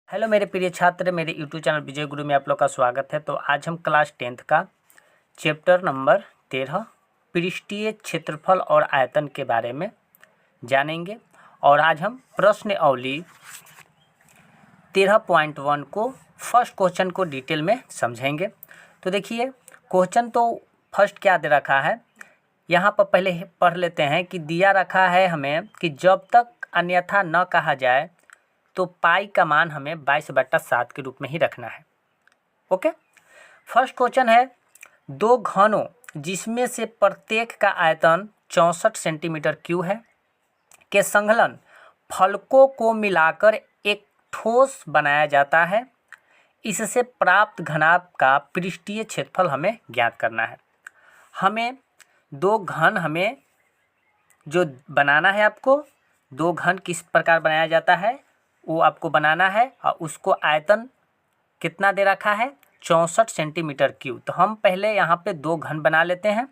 Hello मेरे प्रिय छात्र, मेरे यूट्यूब चैनल विजय गुरु में आप लोग का स्वागत है। तो आज हम क्लास 10th का चैप्टर नंबर 13 पृष्ठीय क्षेत्रफल और आयतन के बारे में जानेंगे। और आज हम प्रश्न अवली 13.1 को फर्स्ट क्वेश्चन को डिटेल में समझेंगे। तो देखिए, क्वेश्चन तो फर्स्ट क्या दे रखा है, यहाँ पर पहले पढ़ लेते हैं कि दिया रखा है हमें कि जब तक अन्यथा न कहा जाए तो पाई का मान हमें 22/7 के रूप में ही रखना है। ओके, फर्स्ट क्वेश्चन है, दो घनों जिसमें से प्रत्येक का आयतन 64 सेंटीमीटर क्यूब है के संलग्न फलकों को मिलाकर एक ठोस बनाया जाता है। इससे प्राप्त घनाभ का पृष्ठीय क्षेत्रफल हमें ज्ञात करना है। हमें दो घन हमें जो बनाना है, आपको दो घन किस प्रकार बनाया जाता है वो आपको बनाना है। और उसको आयतन कितना दे रखा है, 64 सेंटीमीटर क्यूब। तो हम पहले यहाँ पे दो घन बना लेते हैं।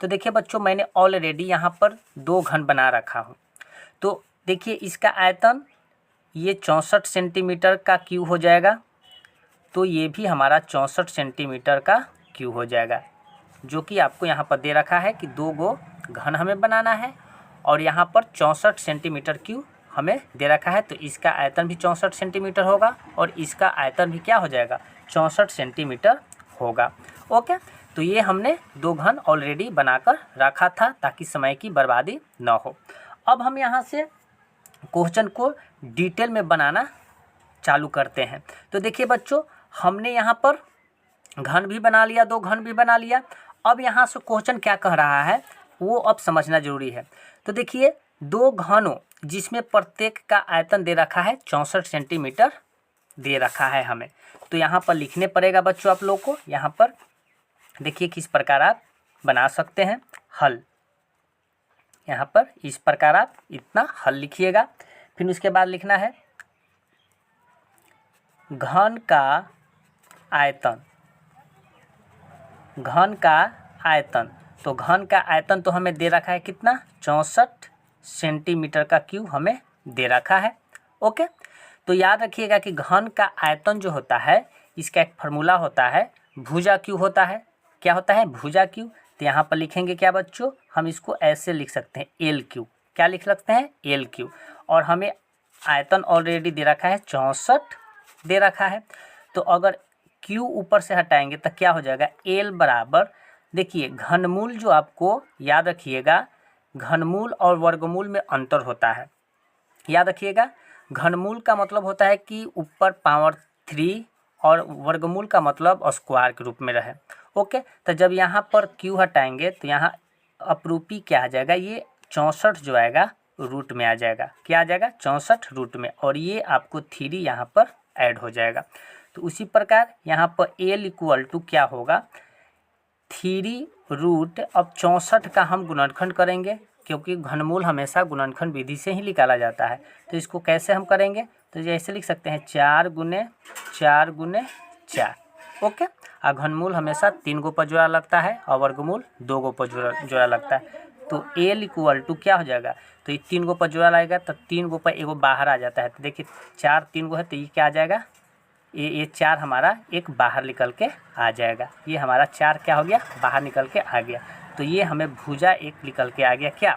तो देखिए बच्चों, मैंने ऑलरेडी यहाँ पर दो घन बना रखा हूँ। तो देखिए, इसका आयतन ये 64 सेंटीमीटर का क्यूब हो जाएगा। तो ये भी हमारा 64 सेंटीमीटर का क्यूब हो जाएगा, जो कि आपको यहाँ पर दे रखा है कि दो गो घन हमें बनाना है और यहाँ पर 64 सेंटीमीटर क्यूब हमें दे रखा है। तो इसका आयतन भी 64 सेंटीमीटर होगा और इसका आयतन भी क्या हो जाएगा, 64 सेंटीमीटर होगा। ओके, तो ये हमने दो घन ऑलरेडी बनाकर रखा था ताकि समय की बर्बादी ना हो। अब हम यहाँ से क्वेश्चन को डिटेल में बनाना चालू करते हैं। तो देखिए बच्चों, हमने यहाँ पर घन भी बना लिया, दो घन भी बना लिया। अब यहाँ से क्वेश्चन क्या कह रहा है वो अब समझना जरूरी है। तो देखिए, दो घनों जिसमें प्रत्येक का आयतन दे रखा है 64 सेंटीमीटर दे रखा है हमें। तो यहाँ पर लिखने पड़ेगा बच्चों आप लोग को। यहाँ पर देखिए किस प्रकार आप बना सकते हैं हल। यहाँ पर इस प्रकार आप इतना हल लिखिएगा। फिर उसके बाद लिखना है घन का आयतन। घन का आयतन, तो घन का आयतन तो हमें दे रखा है कितना, 64 सेंटीमीटर का क्यूब हमें दे रखा है। ओके, तो याद रखिएगा कि घन का आयतन जो होता है इसका एक फार्मूला होता है, भुजा क्यूब होता है। क्या होता है, भुजा क्यूब। तो यहाँ पर लिखेंगे क्या बच्चों, हम इसको ऐसे लिख सकते हैं एल क्यूब। क्या लिख सकते हैं, एल क्यूब। और हमें आयतन ऑलरेडी दे रखा है 64 दे रखा है। तो अगर क्यू ऊपर से हटाएंगे तो क्या हो जाएगा, एल बराबर, देखिए घनमूल जो आपको याद रखिएगा, घनमूल और वर्गमूल में अंतर होता है। याद रखिएगा, घनमूल का मतलब होता है कि ऊपर पावर 3 और वर्गमूल का मतलब स्क्वायर के रूप में रहे। ओके, तो जब यहाँ पर क्यू हटाएंगे तो यहाँ अपरूपी क्या आ जाएगा, ये 64 जो आएगा रूट में आ जाएगा। क्या आ जाएगा, 64 रूट में, और ये आपको 3 यहाँ पर ऐड हो जाएगा। तो उसी प्रकार यहाँ पर एल इक्वल टू क्या होगा, 3 रूट। अब 64 का हम गुणनखंड करेंगे क्योंकि घनमूल हमेशा गुणनखंड विधि से ही निकाला जाता है। तो इसको कैसे हम करेंगे, तो जैसे लिख सकते हैं 4 गुने 4 गुने 4। ओके, और घनमूल हमेशा 3 गो पर जोड़ा लगता है और वर्गमूल 2 गो पर जोड़ा लगता है। तो एल इक्वल टू क्या हो जाएगा, तो ये 3 गो पर जोड़ा लगेगा तो 3 गो पर एगो बाहर आ जाता है। तो देखिए 4 3 गो है तो ये क्या आ जाएगा, ये 4 हमारा एक बाहर निकल के आ जाएगा। ये हमारा 4 क्या हो गया, बाहर निकल के आ गया। तो ये हमें भुजा एक निकल के आ गया, क्या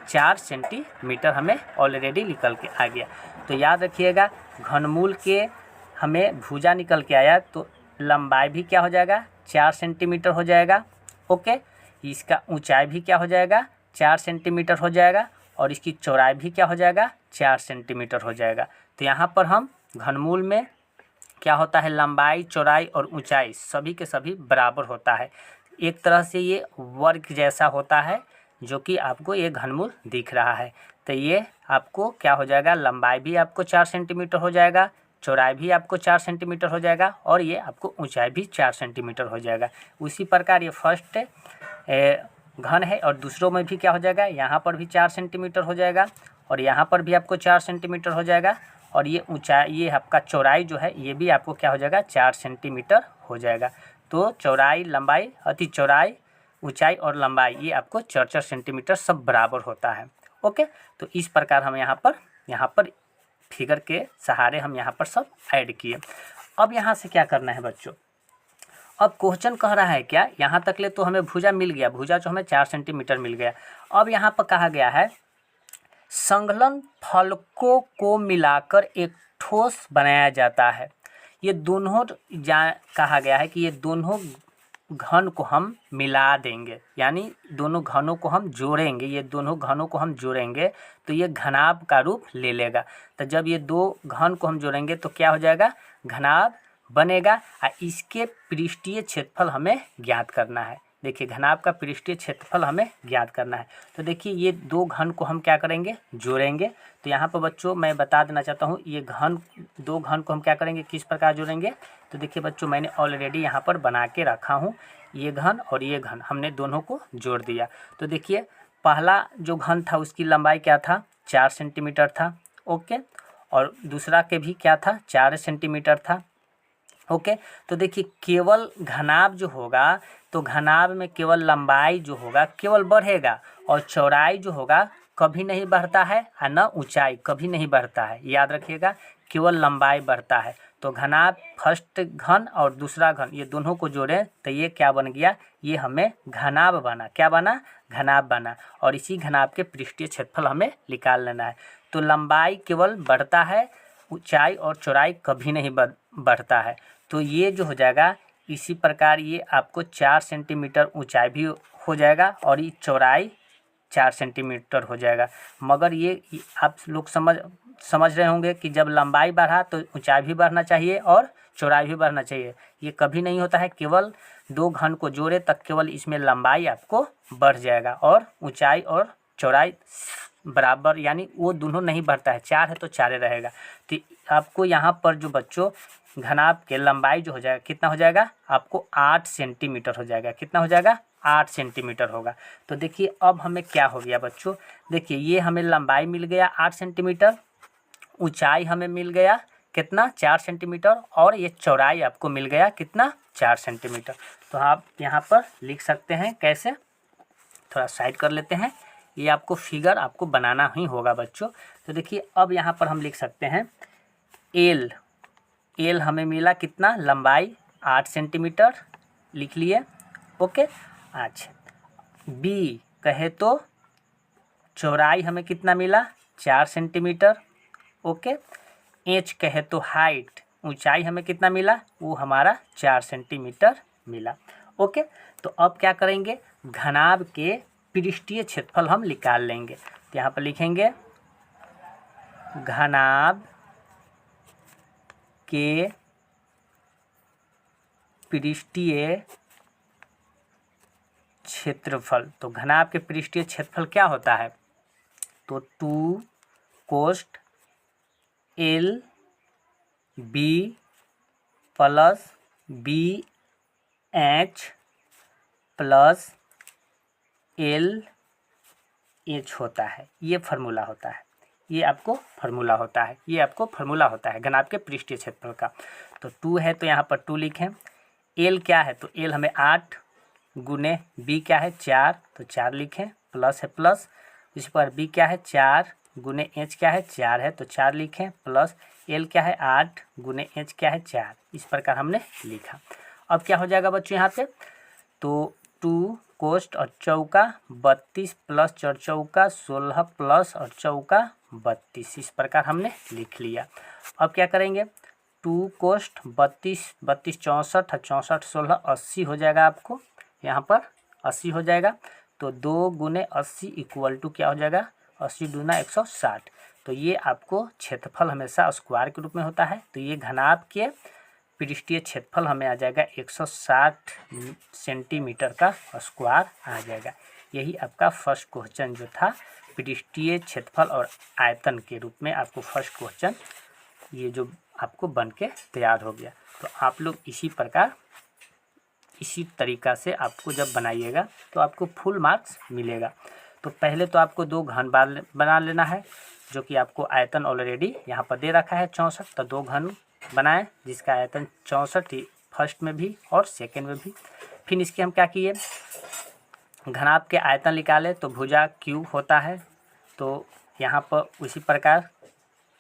4 सेंटीमीटर हमें ऑलरेडी निकल के आ गया। तो याद रखिएगा, घनमूल के हमें भुजा निकल के आया तो लंबाई भी क्या हो जाएगा, 4 सेंटीमीटर हो जाएगा। ओके, इसका ऊंचाई भी क्या हो जाएगा, 4 सेंटीमीटर हो जाएगा, और इसकी चौड़ाई भी क्या हो जाएगा, 4 सेंटीमीटर हो जाएगा। तो यहाँ पर हम घनमूल में क्या होता है, लंबाई चौड़ाई और ऊंचाई सभी के सभी बराबर होता है। एक तरह से ये वर्ग जैसा होता है जो कि आपको ये घनमूल दिख रहा है। तो ये आपको क्या हो जाएगा, लंबाई भी आपको 4 सेंटीमीटर हो जाएगा, चौड़ाई भी आपको 4 सेंटीमीटर हो जाएगा, और ये आपको ऊंचाई भी 4 सेंटीमीटर हो जाएगा। उसी प्रकार ये फर्स्ट घन है और दूसरों में भी क्या हो जाएगा, यहाँ पर भी 4 सेंटीमीटर हो जाएगा और यहाँ पर भी आपको 4 सेंटीमीटर हो जाएगा, और ये ऊंचाई, ये आपका चौड़ाई जो है ये भी आपको क्या हो जाएगा, 4 सेंटीमीटर हो जाएगा। तो चौड़ाई लंबाई अति चौड़ाई ऊंचाई और लंबाई ये आपको 4-4 सेंटीमीटर सब बराबर होता है। ओके, तो इस प्रकार हम यहाँ पर फिगर के सहारे हम यहाँ पर सब ऐड किए। अब यहाँ से क्या करना है बच्चों, अब क्वेश्चन कह रहा है क्या, यहाँ तक ले तो हमें भुजा मिल गया, भुजा जो हमें 4 सेंटीमीटर मिल गया। अब यहाँ पर कहा गया है संलग्न फलकों को मिलाकर एक ठोस बनाया जाता है। ये दोनों कहा गया है कि ये दोनों घन को हम मिला देंगे, यानी दोनों घनों को हम जोड़ेंगे, ये दोनों घनों को हम जोड़ेंगे तो ये घनाभ का रूप ले लेगा। तो जब ये दो घन को हम जोड़ेंगे तो क्या हो जाएगा, घनाभ बनेगा। और इसके पृष्ठीय क्षेत्रफल हमें ज्ञात करना है। देखिए घनाभ का पृष्ठीय क्षेत्रफल हमें ज्ञात करना है। तो देखिए ये दो घन को हम क्या करेंगे, जोड़ेंगे। तो यहाँ पर बच्चों मैं बता देना चाहता हूँ, ये घन दो घन को हम क्या करेंगे, किस प्रकार जोड़ेंगे। तो देखिए बच्चों मैंने ऑलरेडी यहाँ पर बना के रखा हूँ, ये घन और ये घन हमने दोनों को जोड़ दिया। तो देखिए पहला जो घन था उसकी लंबाई क्या था, 4 सेंटीमीटर था। ओके, और दूसरा के भी क्या था, 4 सेंटीमीटर था। ओके, तो देखिए केवल घनाभ जो होगा तो घनाभ में केवल लंबाई जो होगा केवल बढ़ेगा, और चौड़ाई जो होगा कभी नहीं बढ़ता है और न ऊंचाई कभी नहीं बढ़ता है। याद रखिएगा, केवल लंबाई बढ़ता है। तो घनाभ फर्स्ट घन और दूसरा घन ये दोनों को जोड़ें तो ये क्या बन गया, ये हमें घनाभ बना। क्या बना, घनाभ बना। और इसी घनाभ के पृष्ठीय क्षेत्रफल हमें निकाल लेना है। तो लंबाई केवल बढ़ता है, ऊंचाई और चौड़ाई कभी नहीं बढ़ता है। तो ये जो हो जाएगा, इसी प्रकार ये आपको 4 सेंटीमीटर ऊंचाई भी हो जाएगा और ये चौड़ाई 4 सेंटीमीटर हो जाएगा। मगर ये आप लोग समझ रहे होंगे कि जब लंबाई बढ़ा तो ऊंचाई भी बढ़ना चाहिए और चौड़ाई भी बढ़ना चाहिए। ये कभी नहीं होता है, केवल दो घन को जोड़े तक केवल इसमें लंबाई आपको बढ़ जाएगा और ऊंचाई और चौड़ाई बराबर, यानी वो दोनों नहीं बढ़ता है। 4 है तो 4 रहेगा। तो आपको यहाँ पर जो बच्चों घनाभ के लंबाई जो हो जाएगा कितना हो जाएगा, आपको 8 सेंटीमीटर हो जाएगा। कितना हो जाएगा, 8 सेंटीमीटर होगा। तो देखिए अब हमें क्या हो गया बच्चों, देखिए ये हमें लंबाई मिल गया 8 सेंटीमीटर, ऊंचाई हमें मिल गया कितना, 4 सेंटीमीटर, और ये चौड़ाई आपको मिल गया कितना, 4 सेंटीमीटर। तो आप यहाँ पर लिख सकते हैं कैसे, थोड़ा साइड कर लेते हैं, ये आपको फिगर आपको बनाना ही होगा बच्चों। तो देखिए अब यहाँ पर हम लिख सकते हैं एल हमें मिला कितना, लंबाई 8 सेंटीमीटर लिख लिए। ओके, अच्छा बी कहे तो चौड़ाई हमें कितना मिला, 4 सेंटीमीटर। ओके, एच कहे तो हाइट, ऊंचाई हमें कितना मिला, वो हमारा 4 सेंटीमीटर मिला। ओके, तो अब क्या करेंगे, घनाभ के पृष्ठीय क्षेत्रफल हम निकाल लेंगे। तो यहाँ पर लिखेंगे घनाभ के पृष्ठीय क्षेत्रफल। तो घनाभ के पृष्ठीय क्षेत्रफल क्या होता है, तो 2 कोष्ठ L B plus B H plus L H होता है। ये फार्मूला होता है, ये आपको फार्मूला होता है, ये आपको फार्मूला होता है घनाभ के पृष्ठीय क्षेत्रफल का। तो 2 है तो यहाँ पर 2 लिखें। एल क्या है, तो एल हमें 8 गुने बी क्या है 4, तो 4 लिखें, प्लस है प्लस। इस पर बी क्या है 4 गुने एच क्या है 4 है, तो 4 लिखें, प्लस एल क्या है 8 गुने एच क्या है 4। इस प्रकार हमने लिखा। अब क्या हो जाएगा बच्चों यहाँ पे, तो 2 कोष्ठ और चौका 32 प्लस 4 चौका 16 प्लस और चौका 32। इस प्रकार हमने लिख लिया। अब क्या करेंगे, 2 कोष्ठ 32 32 64 64 16 80 हो जाएगा, आपको यहाँ पर 80 हो जाएगा। तो 2 गुने 80 इक्वल टू क्या हो जाएगा, 80 दूना 160। तो ये आपको क्षेत्रफल हमेशा स्क्वायर के रूप में होता है। तो ये घनाभ के पृष्ठीय क्षेत्रफल हमें आ जाएगा 160 सेंटीमीटर का स्क्वायर आ जाएगा। यही आपका फर्स्ट क्वेश्चन जो था पृष्ठीय क्षेत्रफल और आयतन के रूप में, आपको फर्स्ट क्वेश्चन ये जो आपको बन के तैयार हो गया। तो आप लोग इसी प्रकार इसी तरीक़ा से आपको जब बनाइएगा तो आपको फुल मार्क्स मिलेगा। तो पहले तो आपको 2 घन बना लेना है, जो कि आपको आयतन ऑलरेडी यहाँ पर दे रखा है 64। तो 2 घन बनाएं जिसका आयतन 64 फर्स्ट में भी और सेकंड में भी। फिर इसके हम क्या किए, घनाभ के आयतन निकाले तो भुजा क्यू होता है। तो यहाँ पर उसी प्रकार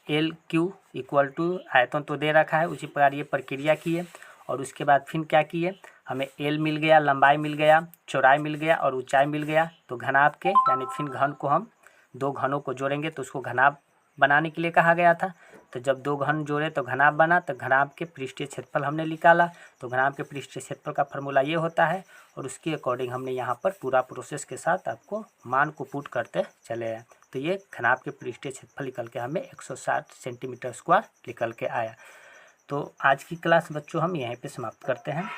एल क्यू इक्वल टू आयतन तो दे रखा है, उसी प्रकार ये प्रक्रिया किए और उसके बाद फिर क्या किए, हमें एल मिल गया, लंबाई मिल गया, चौड़ाई मिल गया और ऊंचाई मिल गया। तो घनाभ के यानी फिर घन को हम दो घनों को जोड़ेंगे तो उसको घनाभ बनाने के लिए कहा गया था। तो जब दो घन जोड़े तो घनाभ बना, तो घनाभ के पृष्ठीय क्षेत्रफल हमने निकाला। तो घनाभ के पृष्ठीय क्षेत्रफल का फॉर्मूला ये होता है और उसके अकॉर्डिंग हमने यहाँ पर पूरा प्रोसेस के साथ आपको मान को पुट करते चले हैं। तो ये घनाभ के पृष्ठीय क्षेत्रफल निकल के हमें 160 सेंटीमीटर स्क्वायर निकल के आया। तो आज की क्लास बच्चों हम यहीं पे समाप्त करते हैं।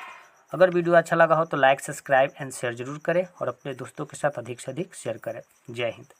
अगर वीडियो अच्छा लगा हो तो लाइक, सब्सक्राइब एंड शेयर जरूर करें और अपने दोस्तों के साथ अधिक से अधिक शेयर करें। जय हिंद।